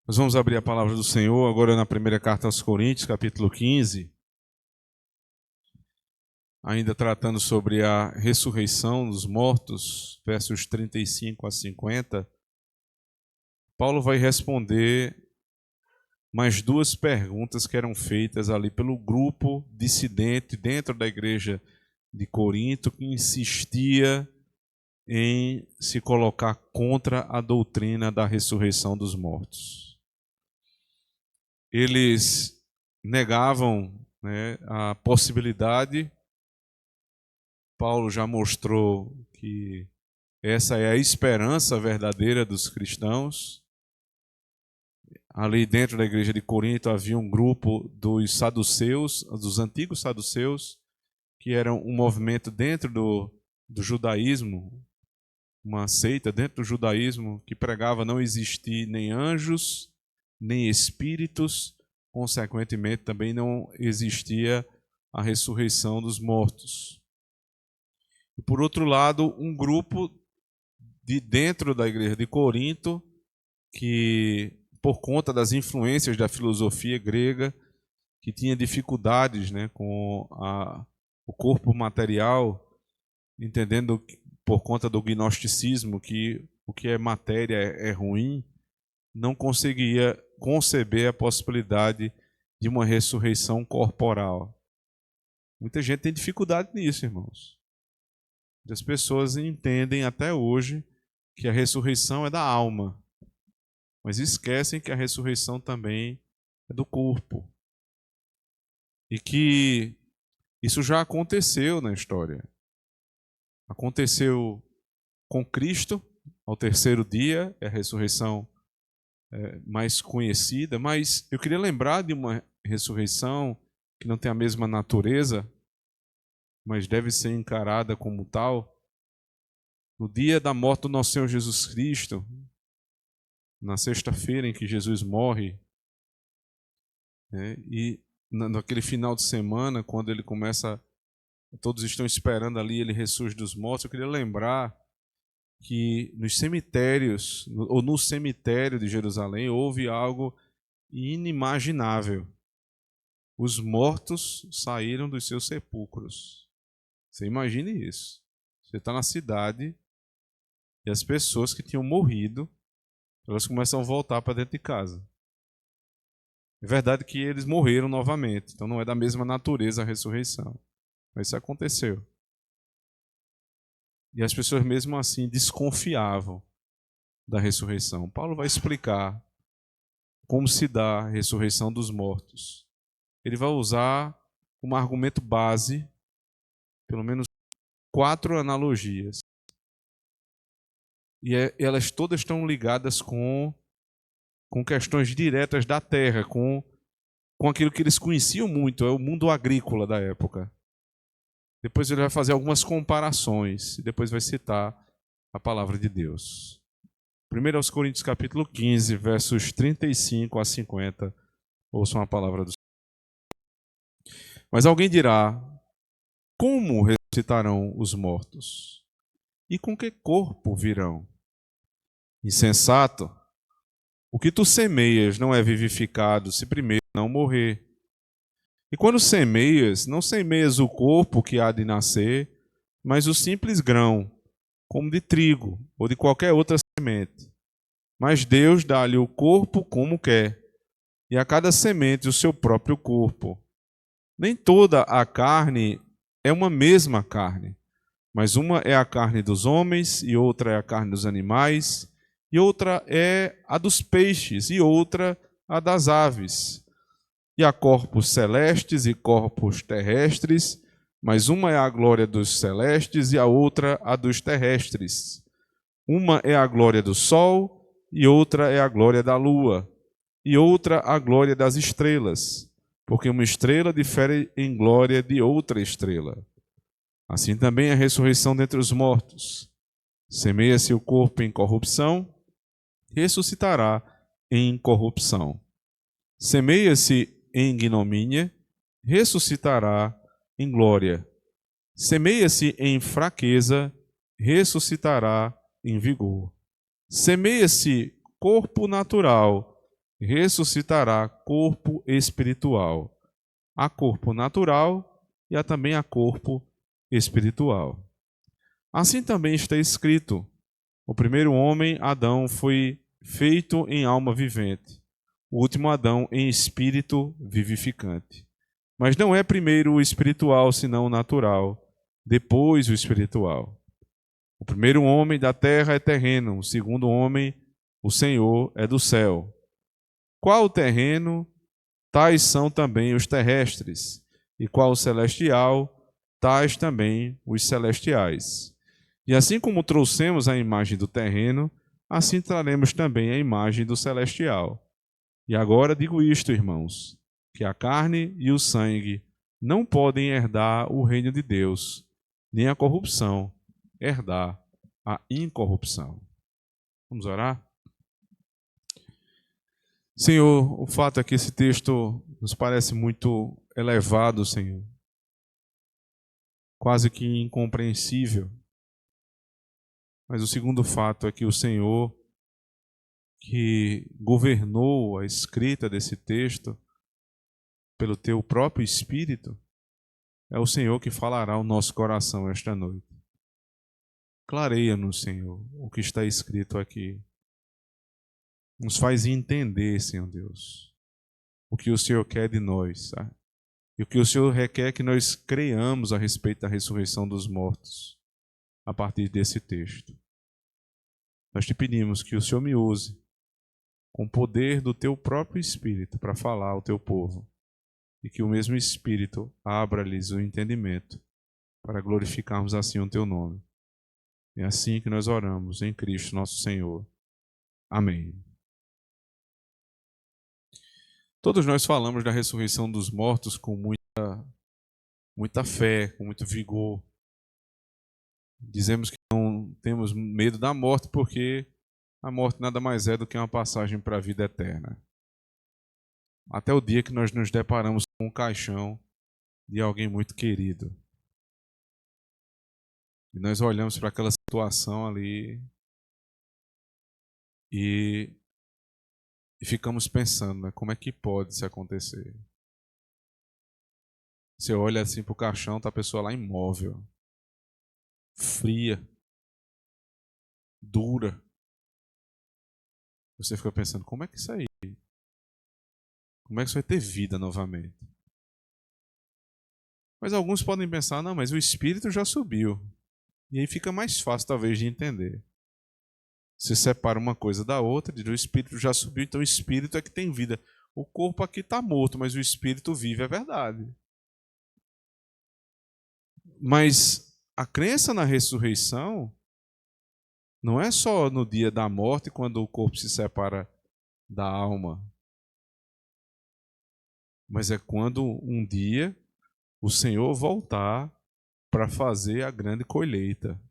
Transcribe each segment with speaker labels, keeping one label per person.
Speaker 1: Nós vamos abrir a palavra do Senhor agora na primeira carta aos Coríntios, capítulo 15, ainda tratando sobre a ressurreição dos mortos, versos 35 a 50. Paulo vai responder mais duas perguntas que eram feitas ali pelo grupo dissidente dentro da igreja de Corinto, que insistia em se colocar contra a doutrina da ressurreição dos mortos. Eles negavam, a possibilidade. Paulo já mostrou que essa é a esperança verdadeira dos cristãos. Ali dentro da igreja de Corinto havia um grupo dos saduceus, dos antigos saduceus, que eram um movimento dentro do judaísmo, uma seita dentro do judaísmo que pregava não existir nem anjos, nem espíritos, consequentemente também não existia a ressurreição dos mortos. E por outro lado, um grupo de dentro da igreja de Corinto, que por conta das influências da filosofia grega, que tinha dificuldades com o corpo material, entendendo por conta do gnosticismo que o que é matéria é ruim, não conseguia conceber a possibilidade de uma ressurreição corporal. Muita gente tem dificuldade nisso, irmãos. As pessoas entendem até hoje que a ressurreição é da alma, mas esquecem que a ressurreição também é do corpo. E que isso já aconteceu na história. Aconteceu com Cristo, ao terceiro dia, é a ressurreição mais conhecida, mas eu queria lembrar de uma ressurreição que não tem a mesma natureza, mas deve ser encarada como tal. No dia da morte do nosso Senhor Jesus Cristo, na sexta-feira em que Jesus morre, e naquele final de semana, quando ele começa, todos estão esperando ali, ele ressurge dos mortos, eu queria lembrar que nos cemitérios, ou no cemitério de Jerusalém, houve algo inimaginável. Os mortos saíram dos seus sepulcros. Você imagine isso. Você está na cidade e as pessoas que tinham morrido, elas começam a voltar para dentro de casa. É verdade que eles morreram novamente, então não é da mesma natureza a ressurreição. Mas isso aconteceu. E as pessoas mesmo assim desconfiavam da ressurreição. Paulo vai explicar como se dá a ressurreição dos mortos. Ele vai usar como argumento base, pelo menos 4 analogias. E elas todas estão ligadas com questões diretas da terra, com aquilo que eles conheciam muito, é o mundo agrícola da época. Depois ele vai fazer algumas comparações e depois vai citar a palavra de Deus. 1 aos Coríntios capítulo 15, versos 35 a 50. Ouçam a palavra do Senhor. Mas alguém dirá: como ressuscitarão os mortos? E com que corpo virão? Insensato, o que tu semeias não é vivificado se primeiro não morrer. E quando semeias, não semeias o corpo que há de nascer, mas o simples grão, como de trigo ou de qualquer outra semente. Mas Deus dá-lhe o corpo como quer, e a cada semente o seu próprio corpo. Nem toda a carne é uma mesma carne, mas uma é a carne dos homens, e outra é a carne dos animais, e outra é a dos peixes, e outra a das aves. E há corpos celestes e corpos terrestres, mas uma é a glória dos celestes e a outra a dos terrestres. Uma é a glória do sol e outra é a glória da lua, e outra a glória das estrelas, porque uma estrela difere em glória de outra estrela. Assim também a ressurreição dentre os mortos. Semeia-se o corpo em corrupção, ressuscitará em incorrupção. Semeia-se em ignomínia, ressuscitará em glória. Semeia-se em fraqueza, ressuscitará em vigor. Semeia-se corpo natural, ressuscitará corpo espiritual. Há corpo natural e há também a corpo espiritual. Assim também está escrito: o primeiro homem, Adão, foi feito em alma vivente, o último Adão em espírito vivificante. Mas não é primeiro o espiritual, senão o natural, depois o espiritual. O primeiro homem da terra é terreno, o segundo homem, o Senhor, é do céu. Qual o terreno, tais são também os terrestres, e qual o celestial, tais também os celestiais. E assim como trouxemos a imagem do terreno, assim traremos também a imagem do celestial. E agora digo isto, irmãos, que a carne e o sangue não podem herdar o reino de Deus, nem a corrupção herdar a incorrupção. Vamos orar? Senhor, o fato é que esse texto nos parece muito elevado, Senhor, quase que incompreensível. Mas o segundo fato é que o Senhor, que governou a escrita desse texto pelo teu próprio Espírito, é o Senhor que falará ao nosso coração esta noite. Clareia-nos, Senhor, o que está escrito aqui. Nos faz entender, Senhor Deus, o que o Senhor quer de nós, sabe? E o que o Senhor requer que nós creiamos a respeito da ressurreição dos mortos, a partir desse texto. Nós te pedimos que o Senhor me use com o poder do teu próprio Espírito para falar ao teu povo, e que o mesmo Espírito abra-lhes o entendimento para glorificarmos assim o teu nome. É assim que nós oramos em Cristo nosso Senhor. Amém. Todos nós falamos da ressurreição dos mortos com muita fé, com muito vigor. Dizemos que não temos medo da morte porque a morte nada mais é do que uma passagem para a vida eterna. Até o dia que nós nos deparamos com um caixão de alguém muito querido. E nós olhamos para aquela situação ali e ficamos pensando, né, como é que pode isso acontecer? Você olha assim para o caixão, está a pessoa lá imóvel, fria, dura. Você fica pensando, como é que isso aí? Como é que isso vai ter vida novamente? Mas alguns podem pensar, não, mas o espírito já subiu. E aí fica mais fácil talvez de entender. Você separa uma coisa da outra, diz, o espírito já subiu, então o espírito é que tem vida. O corpo aqui está morto, mas o espírito vive, é verdade. Mas a crença na ressurreição não é só no dia da morte, quando o corpo se separa da alma. Mas é quando um dia o Senhor voltar para fazer a grande colheita.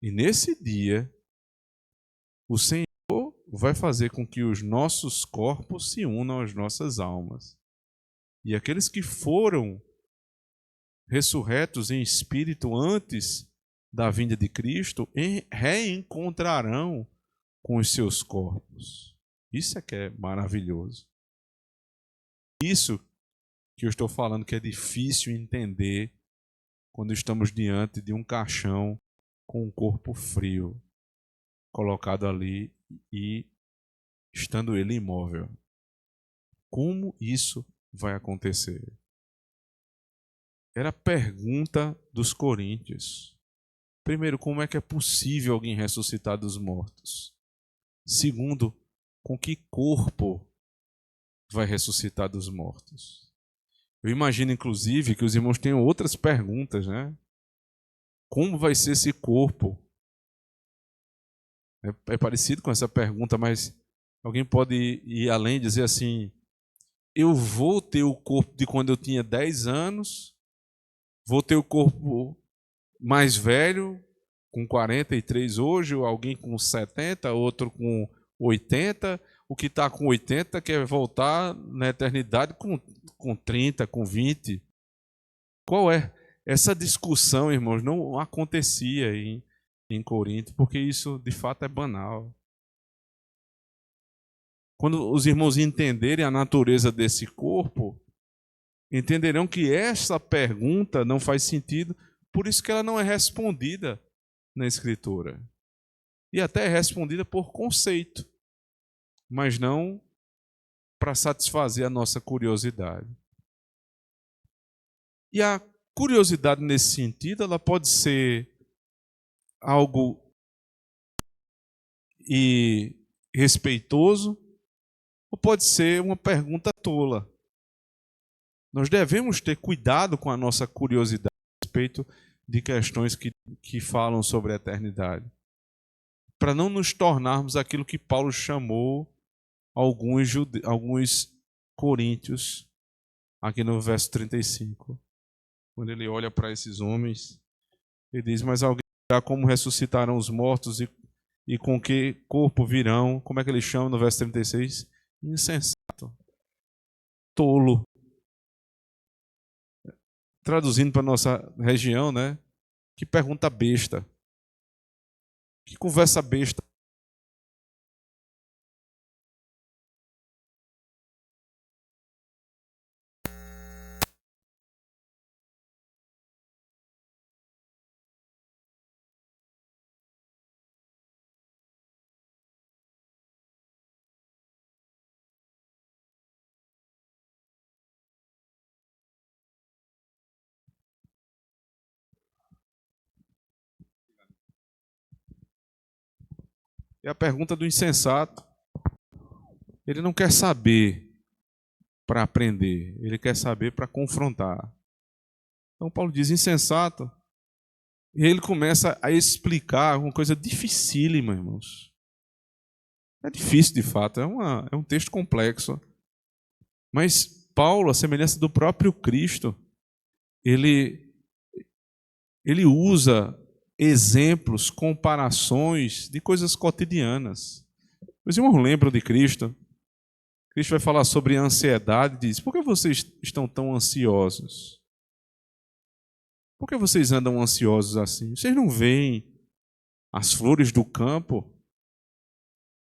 Speaker 1: E nesse dia, o Senhor vai fazer com que os nossos corpos se unam às nossas almas. E aqueles que foram ressurretos em espírito antes da vinda de Cristo reencontrarão com os seus corpos. Isso é que é maravilhoso. Isso que eu estou falando que é difícil entender quando estamos diante de um caixão com um corpo frio colocado ali e estando ele imóvel. Como isso vai acontecer? Era a pergunta dos coríntios. Primeiro, como é que é possível alguém ressuscitar dos mortos? Segundo, com que corpo vai ressuscitar dos mortos? Eu imagino, inclusive, que os irmãos tenham outras perguntas, né? Como vai ser esse corpo? É parecido com essa pergunta, mas alguém pode ir além e dizer assim, eu vou ter o corpo de quando eu tinha 10 anos, vou ter o corpo mais velho, com 43 hoje, ou alguém com 70, outro com 80, o que está com 80 quer voltar na eternidade com 30, com 20. Qual é? Essa discussão, irmãos, não acontecia em Corinto, porque isso de fato é banal. quando os irmãos entenderem a natureza desse corpo, entenderão que essa pergunta não faz sentido, por isso que ela não é respondida na Escritura. E até é respondida por conceito, mas não para satisfazer a nossa curiosidade. E a curiosidade nesse sentido, ela pode ser algo respeitoso, ou pode ser uma pergunta tola. Nós devemos ter cuidado com a nossa curiosidade a respeito de questões que falam sobre a eternidade, para não nos tornarmos aquilo que Paulo chamou alguns coríntios, aqui no verso 35. Quando ele olha para esses homens, ele diz: mas alguém dirá como ressuscitarão os mortos e com que corpo virão? Como é que ele chama no verso 36? Insensato, tolo. Traduzindo para a nossa região, né? Que pergunta besta. Que conversa besta. É a pergunta do insensato. Ele não quer saber para aprender, ele quer saber para confrontar. Então Paulo diz insensato, e ele começa a explicar uma coisa dificílima, irmãos. É difícil de fato, é um texto complexo. Mas Paulo, a semelhança do próprio Cristo, ele usa exemplos, comparações de coisas cotidianas. Os irmãos lembram de Cristo? Cristo vai falar sobre ansiedade e diz: por que vocês estão tão ansiosos? Por que vocês andam ansiosos assim? Vocês não veem as flores do campo?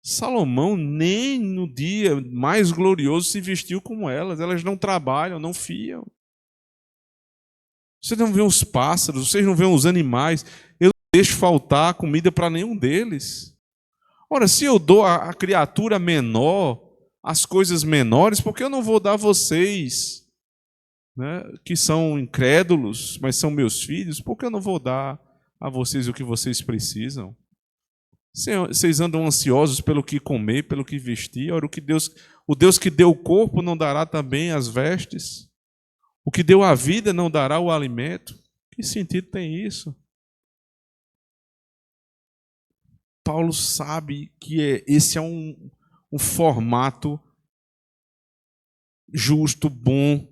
Speaker 1: Salomão nem no dia mais glorioso se vestiu como elas não trabalham, não fiam. Vocês não veem os pássaros, vocês não veem os animais, eu não deixo faltar comida para nenhum deles. Ora, se eu dou à criatura menor as coisas menores, por que eu não vou dar a vocês, né, que são incrédulos, mas são meus filhos, por que eu não vou dar a vocês o que vocês precisam? Vocês andam ansiosos pelo que comer, pelo que vestir. Ora, o Deus que deu o corpo não dará também as vestes? O que deu a vida não dará o alimento? Que sentido tem isso? Paulo sabe que esse é um formato justo, bom,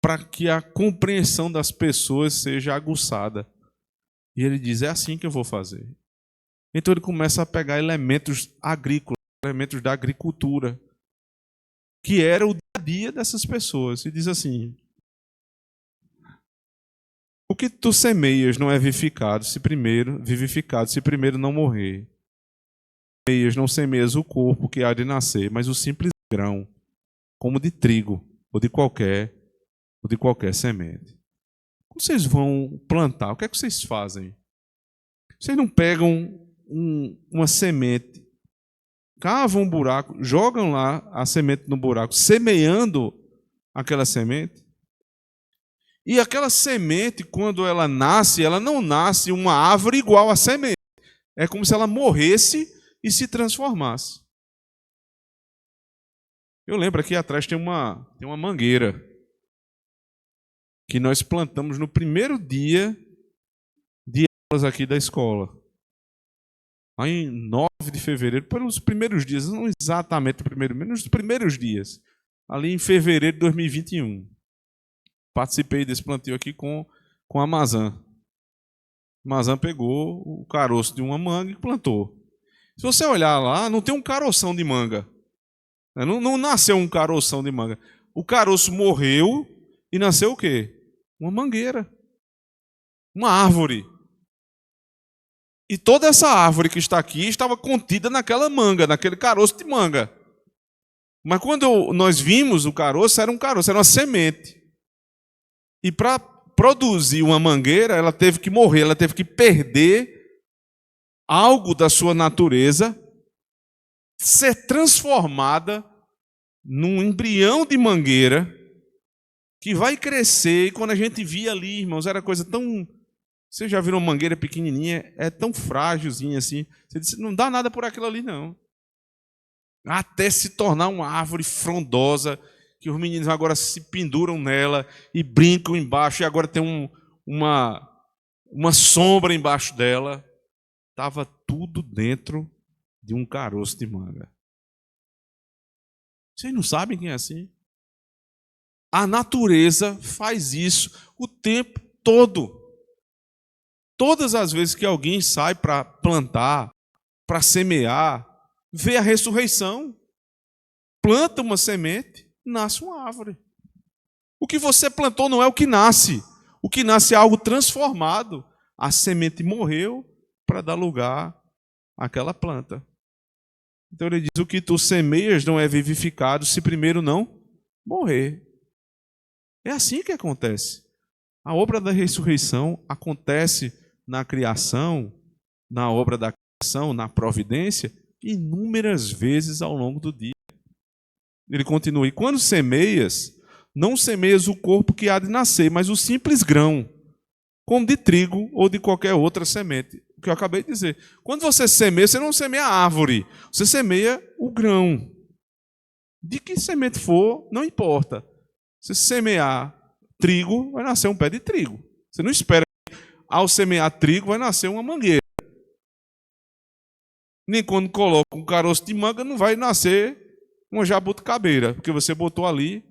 Speaker 1: para que a compreensão das pessoas seja aguçada. E ele diz: é assim que eu vou fazer. Então ele começa a pegar elementos agrícolas, elementos da agricultura, que era o dia a dia dessas pessoas. E diz assim: o que tu semeias não é vivificado se primeiro não morrer. Não semeias o corpo que há de nascer, mas o simples grão, como de trigo ou de qualquer semente. Quando vocês vão plantar, o que é que vocês fazem? Vocês não pegam uma semente, cavam um buraco, jogam lá a semente no buraco, semeando aquela semente. E aquela semente, quando ela nasce, ela não nasce uma árvore igual à semente. É como se ela morresse e se transformasse. Eu lembro aqui atrás tem uma mangueira que nós plantamos no primeiro dia de aulas aqui da escola. Aí em 9 de fevereiro, pelos primeiros dias, não exatamente o primeiro mês, nos primeiros dias, ali em fevereiro de 2021. Participei desse plantio aqui com a Mazan. A Mazan pegou o caroço de uma manga e plantou. Se você olhar lá, não tem um caroção de manga. Não nasceu um caroção de manga. O caroço morreu e nasceu o quê? Uma mangueira. Uma árvore. E toda essa árvore que está aqui estava contida naquela manga, naquele caroço de manga. Mas quando nós vimos o caroço, era uma semente. E para produzir uma mangueira, ela teve que morrer, ela teve que perder algo da sua natureza, ser transformada num embrião de mangueira que vai crescer. E quando a gente via ali, irmãos, era coisa tão... Você já viram uma mangueira pequenininha? É tão frágilzinha assim. Você disse, não dá nada por aquilo ali, não. Até se tornar uma árvore frondosa, que os meninos agora se penduram nela e brincam embaixo, e agora tem uma sombra embaixo dela. Estava tudo dentro de um caroço de manga. Vocês não sabem quem é assim? A natureza faz isso o tempo todo. Todas as vezes que alguém sai para plantar, para semear, vê a ressurreição, planta uma semente, nasce uma árvore. O que você plantou não é o que nasce. O que nasce é algo transformado. A semente morreu para dar lugar àquela planta. Então ele diz, o que tu semeias não é vivificado se primeiro não morrer. É assim que acontece. A obra da ressurreição acontece na criação, na obra da criação, na providência, inúmeras vezes ao longo do dia. Ele continua, e quando semeias, não semeias o corpo que há de nascer, mas o simples grão, como de trigo ou de qualquer outra semente. O que eu acabei de dizer. Quando você semeia, você não semeia a árvore, você semeia o grão. De que semente for, não importa. Se semear trigo, vai nascer um pé de trigo. Você não espera que, ao semear trigo, vai nascer uma mangueira. Nem quando coloca um caroço de manga, não vai nascer uma jabuticabeira, porque você botou ali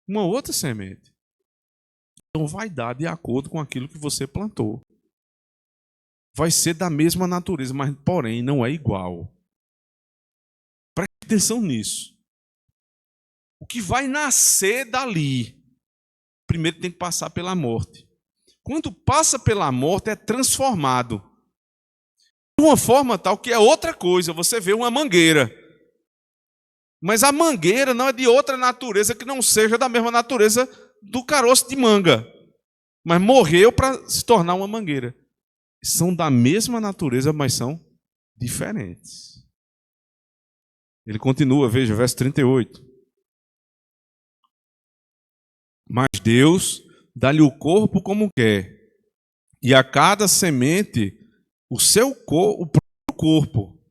Speaker 1: uma outra semente. Então vai dar de acordo com aquilo que você plantou. Vai ser da mesma natureza, mas porém não é igual. Preste atenção nisso. O que vai nascer dali, primeiro tem que passar pela morte. Quando passa pela morte, é transformado. De uma forma tal que é outra coisa. Você vê uma mangueira. Mas a mangueira não é de outra natureza que não seja da mesma natureza do caroço de manga. Mas morreu para se tornar uma mangueira. São da mesma natureza, mas são diferentes. Ele continua, veja, verso 38. Mas Deus dá-lhe o corpo como quer, e a cada semente o próprio corpo.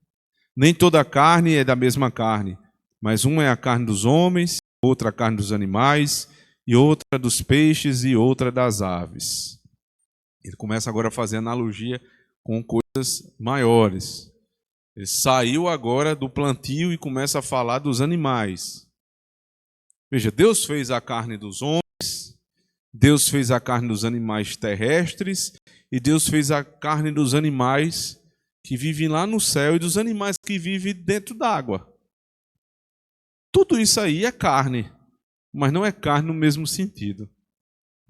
Speaker 1: Nem toda a carne é da mesma carne, mas uma é a carne dos homens, outra a carne dos animais, e outra dos peixes, e outra das aves. Ele começa agora a fazer analogia com coisas maiores. Ele saiu agora do plantio e começa a falar dos animais. Veja, Deus fez a carne dos homens, Deus fez a carne dos animais terrestres, e Deus fez a carne dos animais que vivem lá no céu e dos animais que vivem dentro d'água. Tudo isso aí é carne, mas não é carne no mesmo sentido.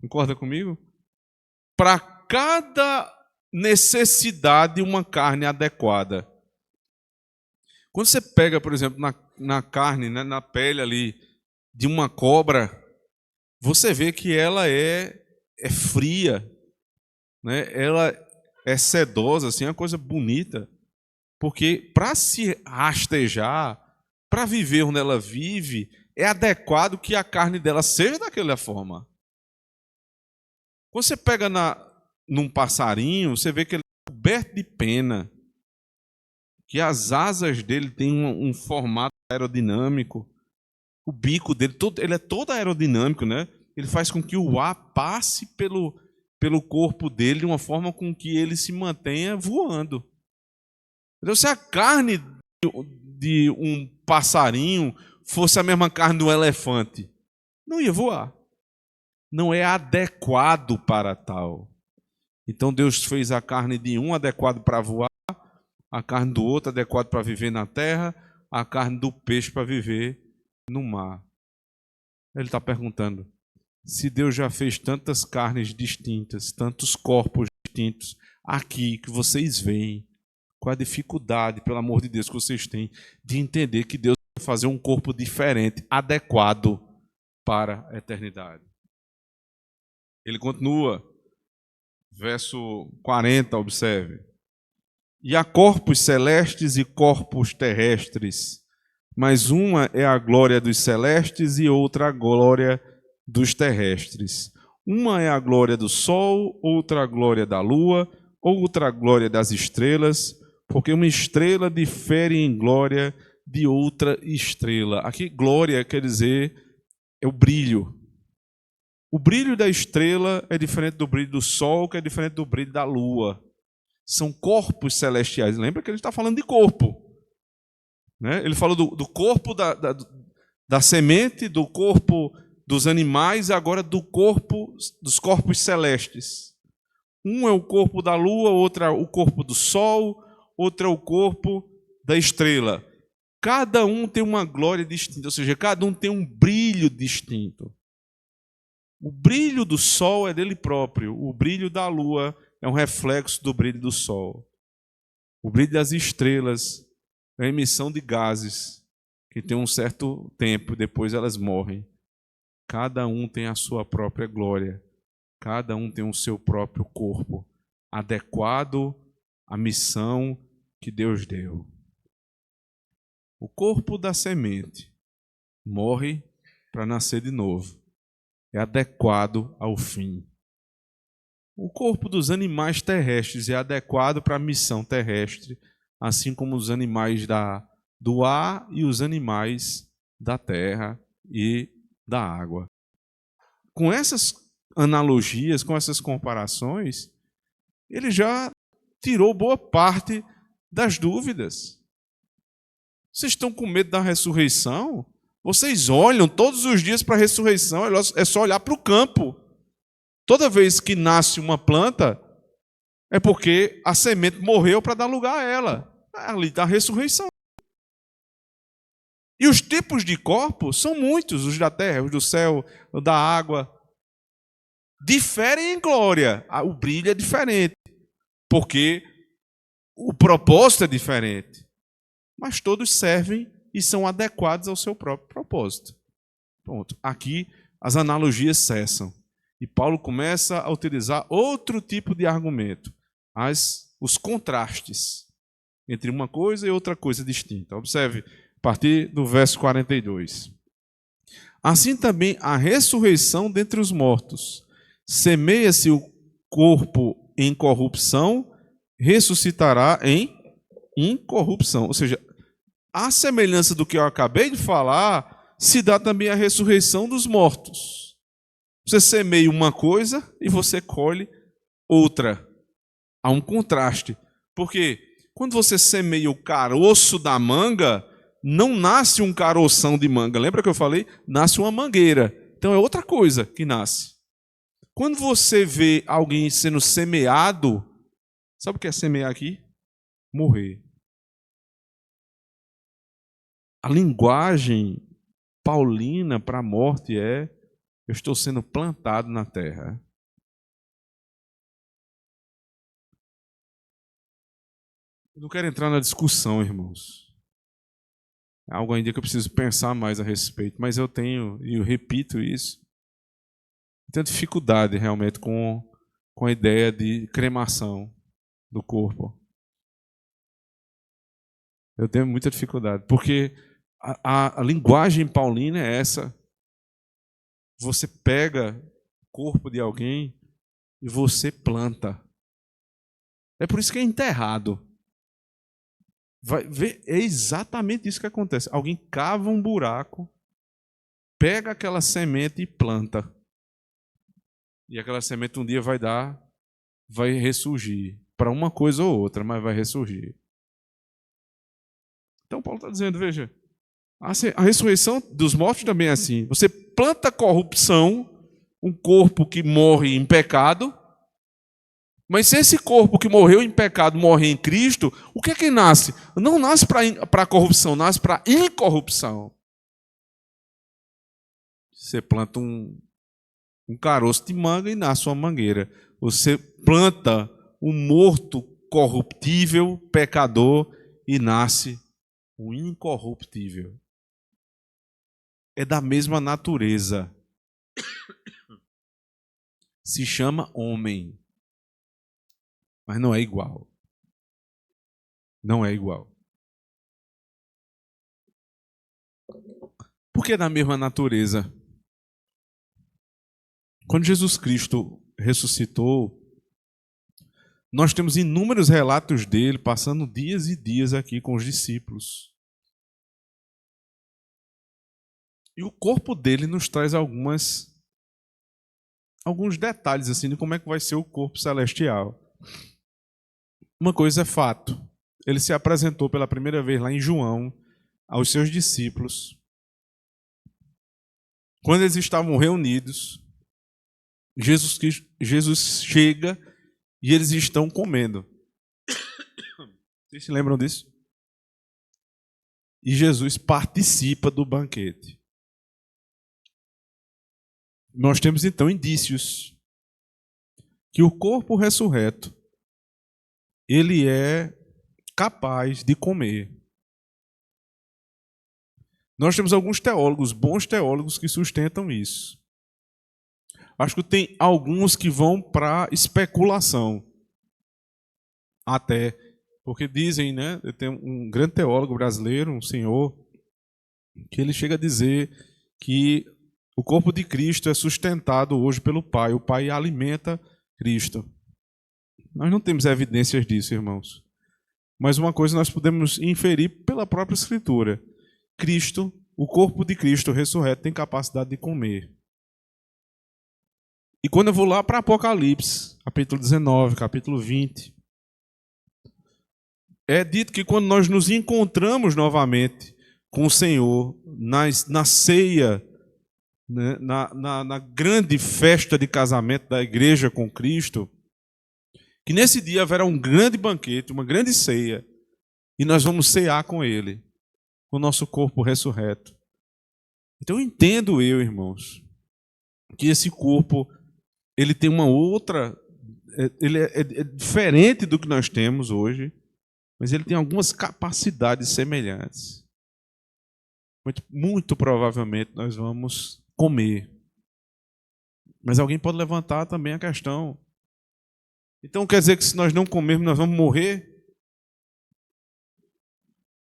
Speaker 1: Concorda comigo? Para cada necessidade, uma carne adequada. Quando você pega, por exemplo, na carne, né, na pele ali de uma cobra, você vê que ela é fria, né? Ela é sedosa, assim, é uma coisa bonita, porque para se rastejar, para viver onde ela vive, é adequado que a carne dela seja daquela forma. Quando você pega num passarinho, você vê que ele é coberto de pena, que as asas dele têm um formato aerodinâmico, o bico dele, ele é todo aerodinâmico, né? Ele faz com que o ar passe pelo corpo dele de uma forma com que ele se mantenha voando. Então, se a carne de um passarinho fosse a mesma carne de um elefante, não ia voar. Não é adequado para tal. Então Deus fez a carne de um adequado para voar, a carne do outro adequado para viver na terra, a carne do peixe para viver no mar. Ele está perguntando, se Deus já fez tantas carnes distintas, tantos corpos distintos aqui que vocês veem, Qual a dificuldade, pelo amor de Deus, que vocês têm de entender que Deus vai fazer um corpo diferente, adequado para a eternidade? Ele continua, verso 40, observe. E há corpos celestes e corpos terrestres, mas uma é a glória dos celestes e outra a glória dos terrestres. Uma é a glória do sol, outra a glória da lua, outra a glória das estrelas, porque uma estrela difere em glória de outra estrela. Aqui, glória quer dizer é o brilho. O brilho da estrela é diferente do brilho do sol, que é diferente do brilho da lua. São corpos celestiais. Lembra que ele está falando de corpo. Né? Ele falou do corpo da semente, do corpo dos animais e agora dos corpos celestes. Um é o corpo da lua, outro é o corpo do sol, outro é o corpo da estrela. Cada um tem uma glória distinta, ou seja, cada um tem um brilho distinto. O brilho do sol é dele próprio, o brilho da lua é um reflexo do brilho do sol. O brilho das estrelas é a emissão de gases que tem um certo tempo, depois elas morrem. Cada um tem a sua própria glória. Cada um tem o seu próprio corpo, adequado à missão que Deus deu. O corpo da semente morre para nascer de novo. É adequado ao fim. O corpo dos animais terrestres é adequado para a missão terrestre, assim como os animais do ar e os animais da terra e da água. Com essas analogias, com essas comparações, ele já tirou boa parte das dúvidas. Vocês estão com medo da ressurreição? Vocês olham todos os dias para a ressurreição, é só olhar para o campo. Toda vez que nasce uma planta, é porque a semente morreu para dar lugar a ela. Ali está a ressurreição. E os tipos de corpos são muitos, os da terra, os do céu, os da água. Diferem em glória. O brilho é diferente, porque o propósito é diferente. Mas todos servem e são adequados ao seu próprio propósito. Pronto. Aqui as analogias cessam. E Paulo começa a utilizar outro tipo de argumento, os contrastes entre uma coisa e outra coisa distinta. Observe, a partir do verso 42. Assim também a ressurreição dentre os mortos. Semeia-se o corpo em corrupção, ressuscitará em incorrupção. Ou seja, a semelhança do que eu acabei de falar, se dá também a ressurreição dos mortos. Você semeia uma coisa e você colhe outra. Há um contraste. Porque quando você semeia o caroço da manga, não nasce um caroção de manga. Lembra que eu falei? Nasce uma mangueira. Então é outra coisa que nasce. Quando você vê alguém sendo semeado, sabe o que é semear aqui? Morrer. A linguagem paulina para a morte é: eu estou sendo plantado na terra. Eu não quero entrar na discussão, irmãos. É algo ainda que eu preciso pensar mais a respeito, mas eu tenho, e eu repito isso, tenho dificuldade realmente com a ideia de cremação do corpo. Eu tenho muita dificuldade, porque a linguagem paulina é essa. Você pega o corpo de alguém e você planta. É por isso que é enterrado. Vai ver, é exatamente isso que acontece. Alguém cava um buraco, pega aquela semente e planta. E aquela semente um dia vai ressurgir. Para uma coisa ou outra, mas vai ressurgir. Então Paulo está dizendo, veja, a ressurreição dos mortos também é assim. Você planta corrupção, um corpo que morre em pecado, mas se esse corpo que morreu em pecado morre em Cristo, o que é que nasce? Não nasce para a corrupção, nasce para a incorrupção. Você planta um caroço de manga e nasce uma mangueira. Você planta um morto corruptível, pecador, e nasce o incorruptível. É da mesma natureza. Se chama homem, mas não é igual. Não é igual. Por que é da mesma natureza? Quando Jesus Cristo ressuscitou, nós temos inúmeros relatos dele passando dias e dias aqui com os discípulos. E o corpo dele nos traz alguns detalhes assim de como é que vai ser o corpo celestial. Uma coisa é fato. Ele se apresentou pela primeira vez lá em João aos seus discípulos. Quando eles estavam reunidos, Jesus chega e eles estão comendo. Vocês se lembram disso? E Jesus participa do banquete. Nós temos então indícios que o corpo ressurreto, ele é capaz de comer. Nós temos alguns teólogos, bons teólogos, que sustentam isso. Acho que tem alguns que vão para especulação. Até, porque dizem, né? Tem um grande teólogo brasileiro, um senhor, que ele chega a dizer que o corpo de Cristo é sustentado hoje pelo Pai. O Pai alimenta Cristo. Nós não temos evidências disso, irmãos. Mas uma coisa nós podemos inferir pela própria Escritura. Cristo, o corpo de Cristo ressurreto, tem capacidade de comer. E quando eu vou lá para Apocalipse, capítulo 19, capítulo 20, é dito que quando nós nos encontramos novamente com o Senhor, na ceia, né, na grande festa de casamento da igreja com Cristo, que nesse dia haverá um grande banquete, uma grande ceia, e nós vamos cear com Ele, com o nosso corpo ressurreto. Então irmãos, que esse corpo, ele tem uma outra, ele é diferente do que nós temos hoje, mas ele tem algumas capacidades semelhantes. Muito provavelmente nós vamos comer. Mas alguém pode levantar também a questão. Então quer dizer que se nós não comermos, nós vamos morrer?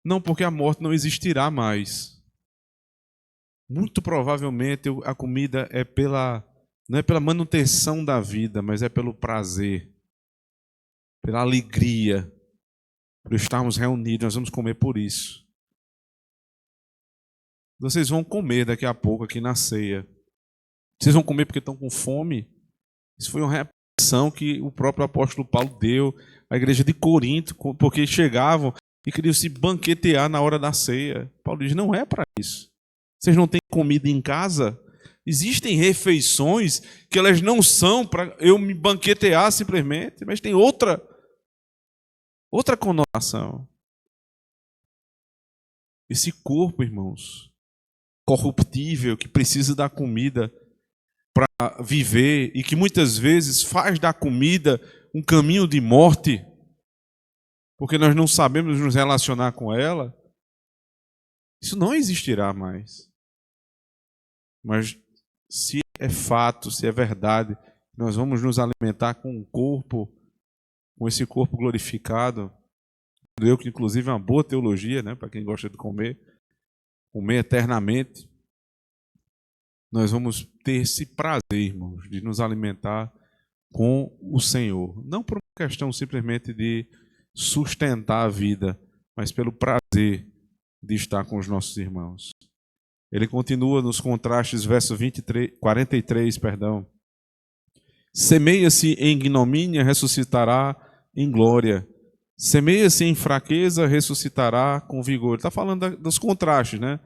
Speaker 1: Não, porque a morte não existirá mais. Muito provavelmente a comida não é pela manutenção da vida, mas é pelo prazer, pela alegria, por estarmos reunidos. Nós vamos comer por isso. Vocês vão comer daqui a pouco aqui na ceia. Vocês vão comer porque estão com fome? Isso foi uma repreensão que o próprio apóstolo Paulo deu à igreja de Corinto, porque chegavam e queriam se banquetear na hora da ceia. Paulo diz, não é para isso. Vocês não têm comida em casa? Existem refeições que elas não são para eu me banquetear simplesmente, mas tem outra conotação. Esse corpo, irmãos, corruptível, que precisa da comida para viver e que muitas vezes faz da comida um caminho de morte, porque nós não sabemos nos relacionar com ela, isso não existirá mais. Mas se é fato, se é verdade, nós vamos nos alimentar com um corpo, com esse corpo glorificado, eu que inclusive é uma boa teologia, né, para quem gosta de comer eternamente, nós vamos ter esse prazer, irmãos, de nos alimentar com o Senhor. Não por uma questão simplesmente de sustentar a vida, mas pelo prazer de estar com os nossos irmãos. Ele continua nos contrastes, verso 43, Semeia-se em ignomínia, ressuscitará em glória. Semeia-se em fraqueza, ressuscitará com vigor. Ele está falando dos contrastes, né?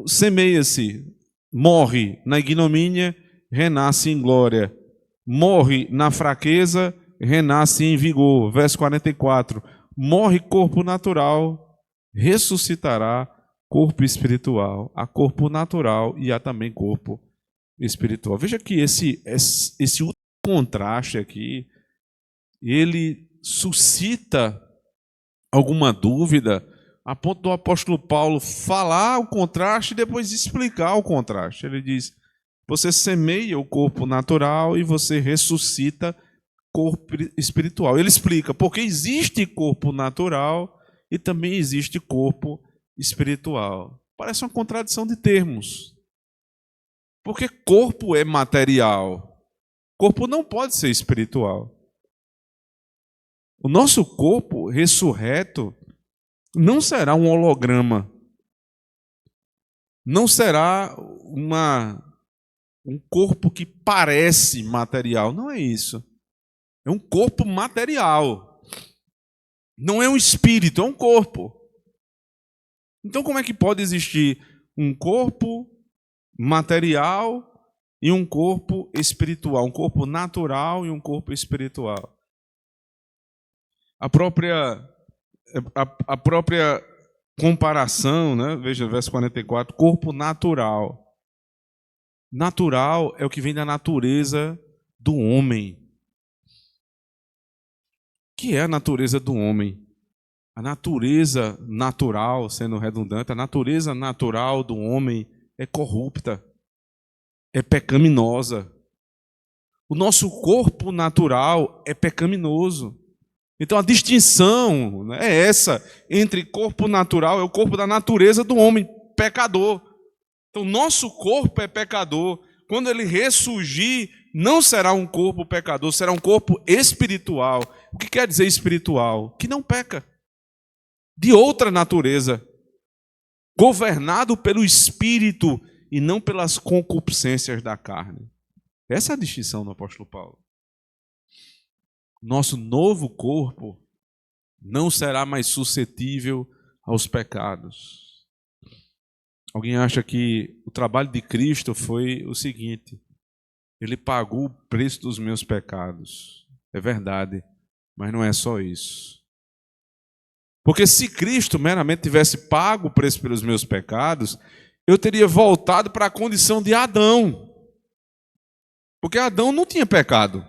Speaker 1: Semeia-se, morre na ignomínia, renasce em glória. Morre na fraqueza, renasce em vigor. Verso 44. Morre corpo natural, ressuscitará corpo espiritual. Há corpo natural e há também corpo espiritual. Veja que esse contraste aqui, ele suscita alguma dúvida, a ponto do apóstolo Paulo falar o contraste e depois explicar o contraste. Ele diz: você semeia o corpo natural e você ressuscita corpo espiritual. Ele explica porque existe corpo natural e também existe corpo espiritual. Parece uma contradição de termos. Porque corpo é material. Corpo não pode ser espiritual. O nosso corpo ressurreto não será um holograma. Não será um corpo que parece material. Não é isso. É um corpo material. Não é um espírito, é um corpo. Então, como é que pode existir um corpo material e um corpo espiritual? Um corpo natural e um corpo espiritual? A própria comparação, né? Veja, verso 44, corpo natural. Natural é o que vem da natureza do homem. O que é a natureza do homem? A natureza natural, sendo redundante, a natureza natural do homem é corrupta, é pecaminosa. O nosso corpo natural é pecaminoso. Então a distinção é essa entre corpo natural, é o corpo da natureza do homem, pecador. Então nosso corpo é pecador. Quando ele ressurgir, não será um corpo pecador, será um corpo espiritual. O que quer dizer espiritual? Que não peca. De outra natureza. Governado pelo Espírito e não pelas concupiscências da carne. Essa é a distinção do apóstolo Paulo. Nosso novo corpo não será mais suscetível aos pecados. Alguém acha que o trabalho de Cristo foi o seguinte: ele pagou o preço dos meus pecados. É verdade, mas não é só isso. Porque se Cristo meramente tivesse pago o preço pelos meus pecados, eu teria voltado para a condição de Adão. Porque Adão não tinha pecado.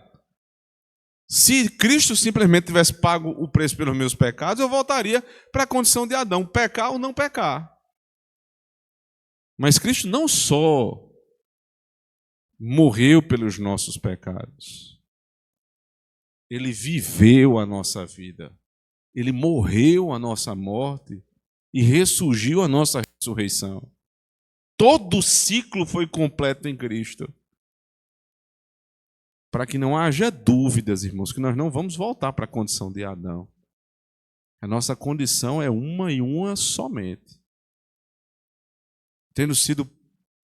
Speaker 1: Se Cristo simplesmente tivesse pago o preço pelos meus pecados, eu voltaria para a condição de Adão, pecar ou não pecar. Mas Cristo não só morreu pelos nossos pecados, ele viveu a nossa vida, ele morreu a nossa morte e ressurgiu a nossa ressurreição. Todo o ciclo foi completo em Cristo. Para que não haja dúvidas, irmãos, que nós não vamos voltar para a condição de Adão. A nossa condição é uma e uma somente. Tendo sido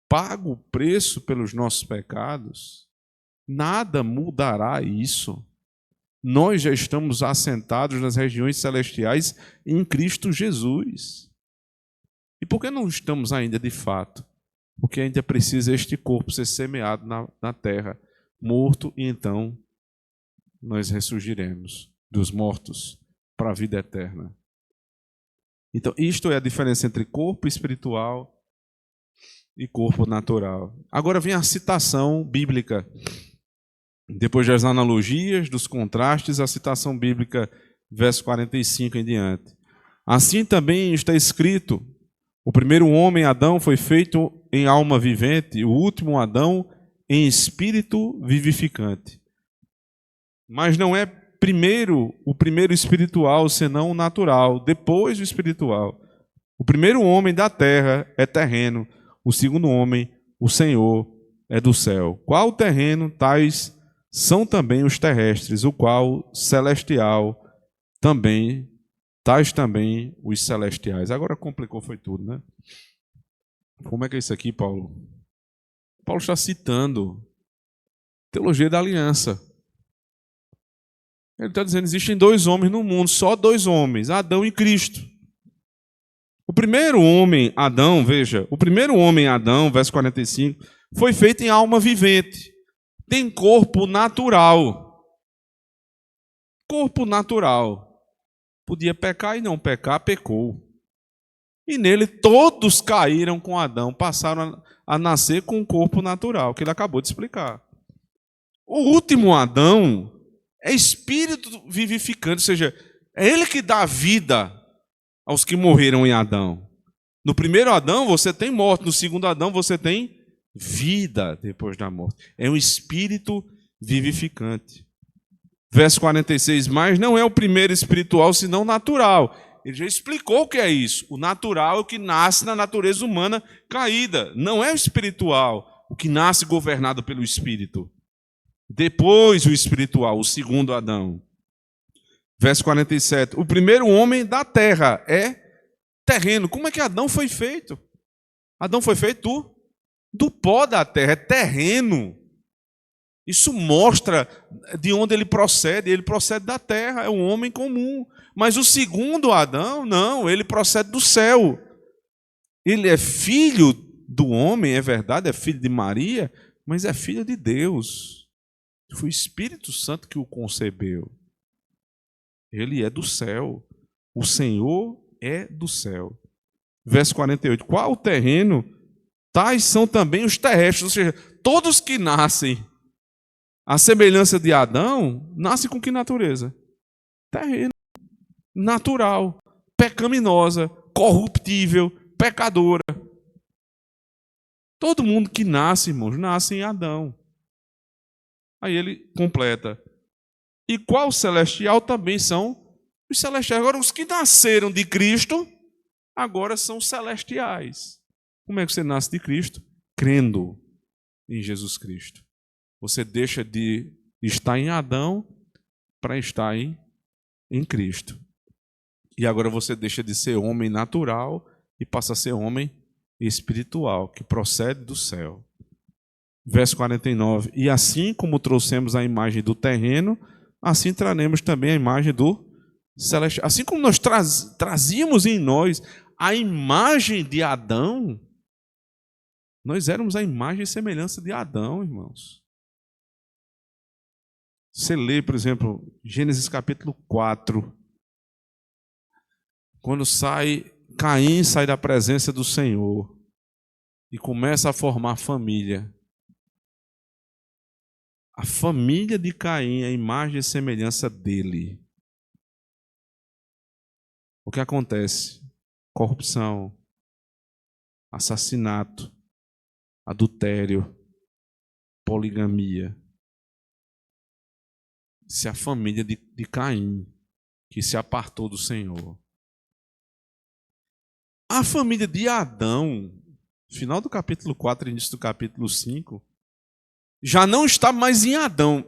Speaker 1: pago o preço pelos nossos pecados, nada mudará isso. Nós já estamos assentados nas regiões celestiais em Cristo Jesus. E por que não estamos ainda de fato? Porque ainda precisa este corpo ser semeado na terra, morto, e então nós ressurgiremos dos mortos para a vida eterna. Então, isto é a diferença entre corpo espiritual e corpo natural. Agora vem a citação bíblica. Depois das analogias, dos contrastes, a citação bíblica, verso 45 em diante. Assim também está escrito: o primeiro homem, Adão, foi feito em alma vivente, o último Adão em espírito vivificante. Mas não é o primeiro espiritual, senão o natural, depois o espiritual. O primeiro homem da terra é terreno, o segundo homem, o Senhor, é do céu. Qual terreno, tais são também os terrestres, o qual celestial também, tais também os celestiais. Agora complicou, foi tudo, né? Como é que é isso aqui, Paulo? Paulo está citando teologia da aliança. Ele está dizendo que existem dois homens no mundo, só dois homens, Adão e Cristo. O primeiro homem, Adão, veja, o primeiro homem, Adão, verso 45, foi feito em alma vivente. Tem corpo natural. Corpo natural. Podia pecar e não pecar, pecou. E nele todos caíram com Adão, passaram a nascer com um corpo natural, que ele acabou de explicar. O último Adão é espírito vivificante, ou seja, é ele que dá vida aos que morreram em Adão. No primeiro Adão você tem morte, no segundo Adão você tem vida depois da morte. É um espírito vivificante. Verso 46, mas não é o primeiro espiritual, senão natural. Ele já explicou o que é isso. O natural é o que nasce na natureza humana caída. Não é o espiritual, o que nasce governado pelo Espírito. Depois o espiritual, o segundo Adão. Verso 47. O primeiro homem da terra é terreno. Como é que Adão foi feito? Adão foi feito do pó da terra, é terreno. Isso mostra de onde ele procede. Ele procede da terra, é um homem comum. Mas o segundo Adão, não, ele procede do céu. Ele é filho do homem, é verdade, é filho de Maria, mas é filho de Deus. Foi o Espírito Santo que o concebeu. Ele é do céu. O Senhor é do céu. Verso 48. Qual o terreno? Tais são também os terrestres. Ou seja, todos que nascem à semelhança de Adão, nascem com que natureza? Terreno. Natural. Pecaminosa. Corruptível. Pecadora. Todo mundo que nasce, irmãos, nasce em Adão. Aí ele completa. E qual celestial também são os celestiais. Agora, os que nasceram de Cristo, agora são celestiais. Como é que você nasce de Cristo? Crendo em Jesus Cristo. Você deixa de estar em Adão para estar em Cristo. E agora você deixa de ser homem natural e passa a ser homem espiritual, que procede do céu. Verso 49. E assim como trouxemos a imagem do terreno, assim traremos também a imagem do celestial. Assim como nós trazíamos em nós a imagem de Adão, nós éramos a imagem e semelhança de Adão, irmãos. Você lê, por exemplo, Gênesis capítulo 4, quando Caim sai da presença do Senhor e começa a formar família. A família de Caim é a imagem e semelhança dele. O que acontece? Corrupção, assassinato, adultério, poligamia. Isso é a família de Caim, que se apartou do Senhor. A família de Adão, final do capítulo 4, início do capítulo 5, já não está mais em Adão.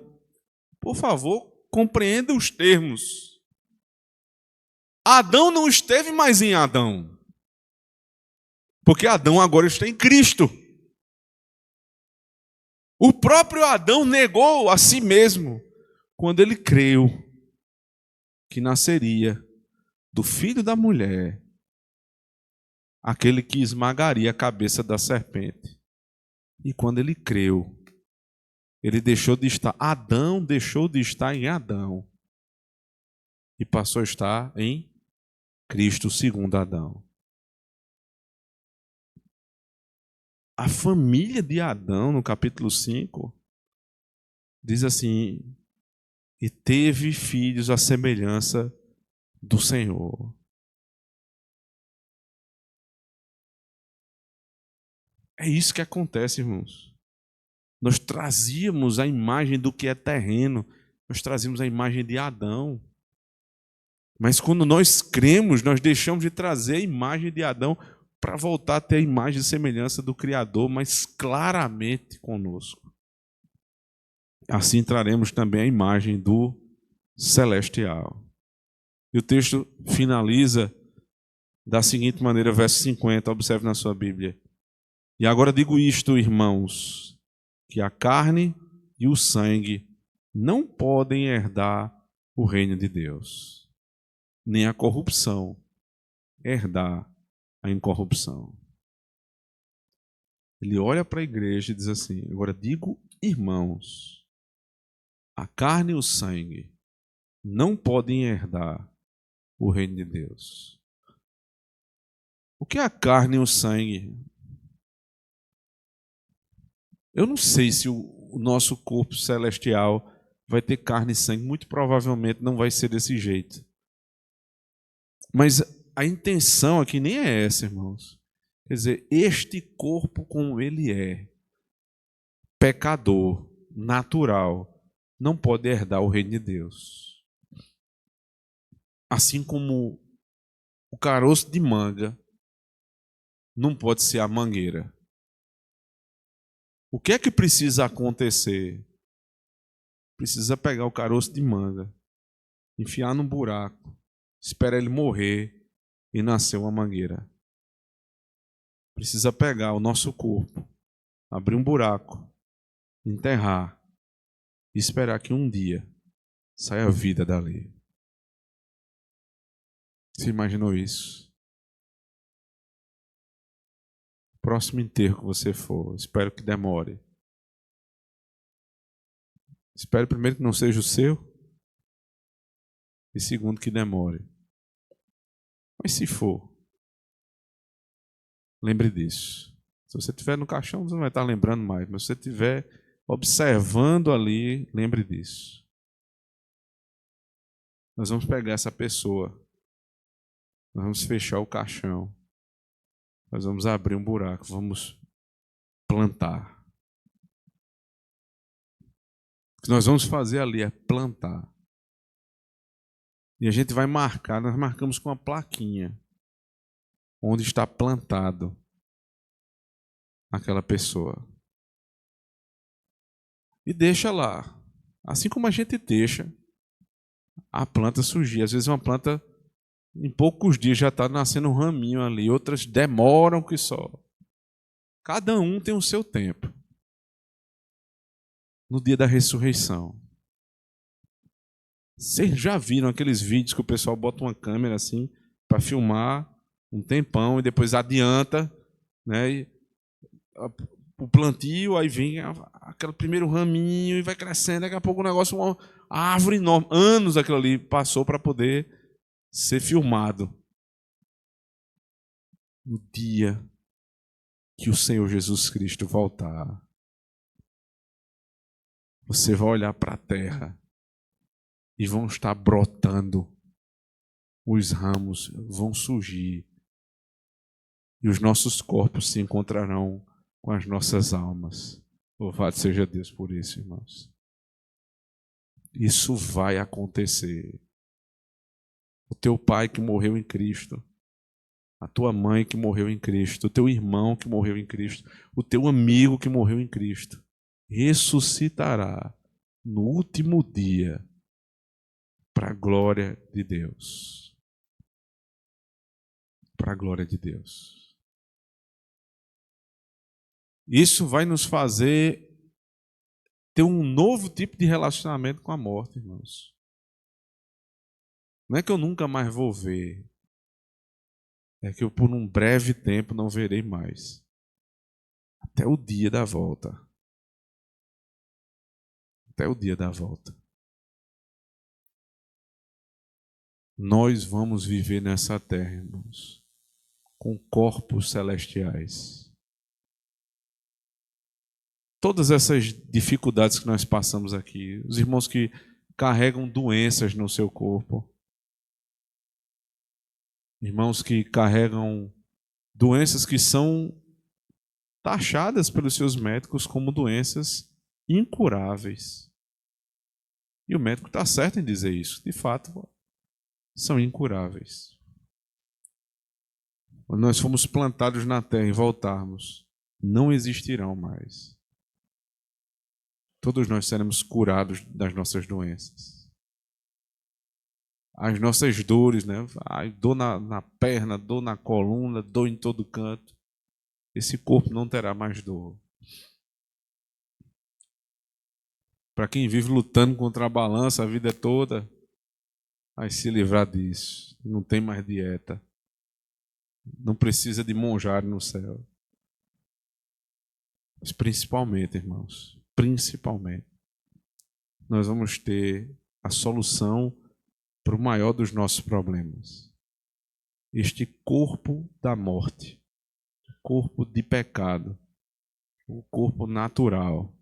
Speaker 1: Por favor, compreenda os termos. Adão não esteve mais em Adão. Porque Adão agora está em Cristo. O próprio Adão negou a si mesmo quando ele creu que nasceria do filho da mulher aquele que esmagaria a cabeça da serpente. E quando ele creu, ele deixou de estar, Adão deixou de estar em Adão e passou a estar em Cristo, segundo Adão. A família de Adão, no capítulo 5, diz assim: e teve filhos à semelhança do Senhor. É isso que acontece, irmãos. Nós trazíamos a imagem do que é terreno, nós trazíamos a imagem de Adão. Mas quando nós cremos, nós deixamos de trazer a imagem de Adão para voltar a ter a imagem e semelhança do Criador, mas claramente conosco. Assim traremos também a imagem do celestial. E o texto finaliza da seguinte maneira, verso 50, observe na sua Bíblia. E agora digo isto, irmãos, que a carne e o sangue não podem herdar o reino de Deus, nem a corrupção herdar a incorrupção. Ele olha para a igreja e diz assim: agora digo, irmãos, a carne e o sangue não podem herdar o reino de Deus. O que é a carne e o sangue? Eu não sei se o nosso corpo celestial vai ter carne e sangue, muito provavelmente não vai ser desse jeito. Mas a intenção aqui nem é essa, irmãos. Quer dizer, este corpo como ele é, pecador, natural, não pode herdar o reino de Deus. Assim como o caroço de manga não pode ser a mangueira. O que é que precisa acontecer? Precisa pegar o caroço de manga, enfiar num buraco, esperar ele morrer e nascer uma mangueira. Precisa pegar o nosso corpo, abrir um buraco, enterrar e esperar que um dia saia a vida dali. Você imaginou isso? Próximo enterro que você for, espero que demore. Espero primeiro que não seja o seu e segundo que demore. Mas se for, lembre disso. Se você estiver no caixão, você não vai estar lembrando mais, mas se você estiver observando ali, lembre disso. Nós vamos pegar essa pessoa, nós vamos fechar o caixão, nós vamos abrir um buraco, vamos plantar. O que nós vamos fazer ali é plantar. E a gente vai marcar, nós marcamos com uma plaquinha, onde está plantado aquela pessoa. E deixa lá. Assim como a gente deixa a planta surgir. Às vezes uma planta, em poucos dias, já está nascendo um raminho ali. Outras demoram que só. Cada um tem o seu tempo. No dia da ressurreição. Vocês já viram aqueles vídeos que o pessoal bota uma câmera assim para filmar um tempão e depois adianta, né? E o plantio, aí vem aquele primeiro raminho e vai crescendo, daqui a pouco o negócio, uma árvore enorme. Anos aquilo ali passou para poder ser filmado. No dia que o Senhor Jesus Cristo voltar, você vai olhar para a terra e vão estar brotando, os ramos vão surgir e os nossos corpos se encontrarão com as nossas almas. Louvado seja Deus por isso, irmãos. Isso vai acontecer. O teu pai que morreu em Cristo, a tua mãe que morreu em Cristo, o teu irmão que morreu em Cristo, o teu amigo que morreu em Cristo, ressuscitará no último dia para a glória de Deus. Para a glória de Deus. Isso vai nos fazer ter um novo tipo de relacionamento com a morte, irmãos. Não é que eu nunca mais vou ver. É que eu por um breve tempo não verei mais. Até o dia da volta. Até o dia da volta. Nós vamos viver nessa terra, irmãos, com corpos celestiais. Todas essas dificuldades que nós passamos aqui, os irmãos que carregam doenças no seu corpo, irmãos que carregam doenças que são taxadas pelos seus médicos como doenças incuráveis. E o médico está certo em dizer isso. De fato, são incuráveis. Quando nós formos plantados na terra e voltarmos, não existirão mais. Todos nós seremos curados das nossas doenças. As nossas dores, né? Dor na perna, dor na coluna, dor em todo canto. Esse corpo não terá mais dor. Para quem vive lutando contra a balança a vida toda, vai se livrar disso. Não tem mais dieta. Não precisa de monjar no céu. Mas principalmente, irmãos, principalmente, nós vamos ter a solução para o maior dos nossos problemas. Este corpo da morte, o corpo de pecado, o corpo natural,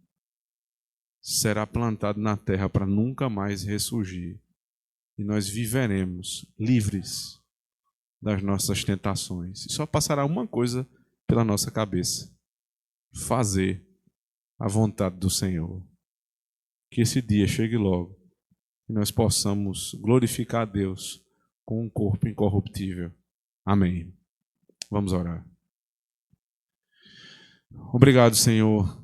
Speaker 1: será plantado na terra para nunca mais ressurgir. E nós viveremos livres das nossas tentações. E só passará uma coisa pela nossa cabeça: fazer a vontade do Senhor. Que esse dia chegue logo e nós possamos glorificar a Deus com um corpo incorruptível. Amém. Vamos orar. Obrigado, Senhor,